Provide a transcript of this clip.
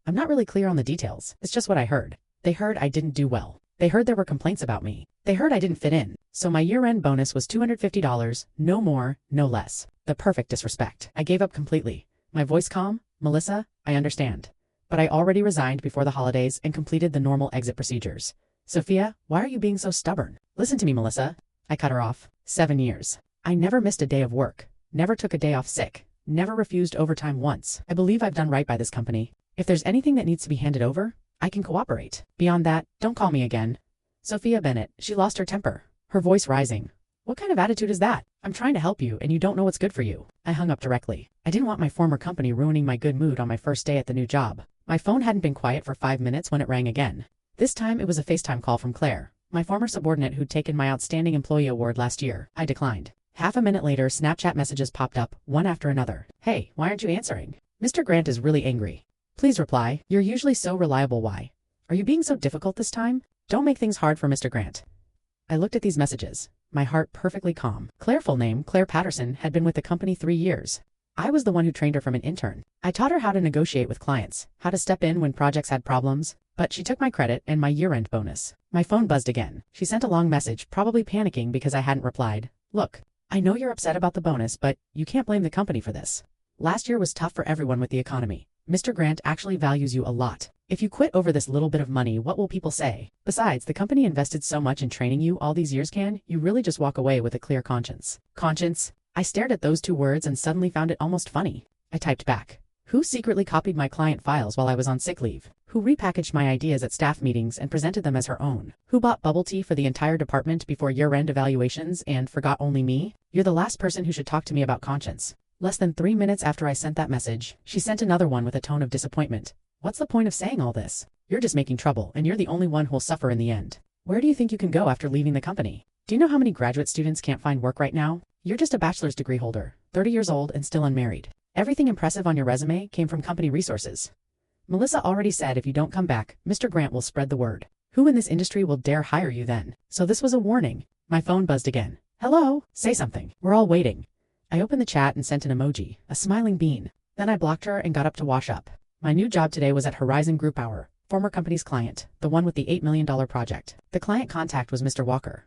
I'm not really clear on the details. It's just what I heard. They heard I didn't do well. They heard there were complaints about me. They heard I didn't fit in. So my year-end bonus was $250, no more, no less. The perfect disrespect. I gave up completely. My voice calm. Melissa, I understand. But I already resigned before the holidays and completed the normal exit procedures. Sophia, why are you being so stubborn? Listen to me, Melissa. I cut her off. 7 years. I never missed a day of work. Never took a day off sick. Never refused overtime once. I believe I've done right by this company. If there's anything that needs to be handed over, I can cooperate. Beyond that, don't call me again. Sophia Bennett, she lost her temper. Her voice rising. What kind of attitude is that? I'm trying to help you and you don't know what's good for you. I hung up directly. I didn't want my former company ruining my good mood on my first day at the new job. My phone hadn't been quiet for 5 minutes when it rang again. This time it was a FaceTime call from Claire, my former subordinate who'd taken my Outstanding Employee Award last year. I declined. Half a minute later, Snapchat messages popped up, one after another. Hey, why aren't you answering? Mr. Grant is really angry. Please reply. You're usually so reliable. Why? Are you being so difficult this time? Don't make things hard for Mr. Grant. I looked at these messages, my heart perfectly calm. Claire, full name, Claire Patterson, had been with the company 3 years. I was the one who trained her from an intern. I taught her how to negotiate with clients, how to step in when projects had problems, but she took my credit and my year-end bonus. My phone buzzed again. She sent a long message, probably panicking because I hadn't replied. Look, I know you're upset about the bonus, but you can't blame the company for this. Last year was tough for everyone with the economy. Mr. Grant actually values you a lot. If you quit over this little bit of money, what will people say? Besides, the company invested so much in training you all these years. Can you really just walk away with a clear conscience? Conscience? I stared at those 2 words and suddenly found it almost funny. I typed back. Who secretly copied my client files while I was on sick leave? Who repackaged my ideas at staff meetings and presented them as her own? Who bought bubble tea for the entire department before year-end evaluations and forgot only me? You're the last person who should talk to me about conscience. Less than 3 minutes after I sent that message, she sent another one with a tone of disappointment. What's the point of saying all this? You're just making trouble, and you're the only one who'll suffer in the end. Where do you think you can go after leaving the company? Do you know how many graduate students can't find work right now? You're just a bachelor's degree holder, 30 years old and still unmarried. Everything impressive on your resume came from company resources. Melissa already said if you don't come back, Mr. Grant will spread the word. Who in this industry will dare hire you then? So this was a warning. My phone buzzed again. Hello? Say something. We're all waiting. I opened the chat and sent an emoji, a smiling bean. Then I blocked her and got up to wash up. My new job today was at Horizon Group, our former company's client, the one with the $8 million project. The client contact was Mr. Walker.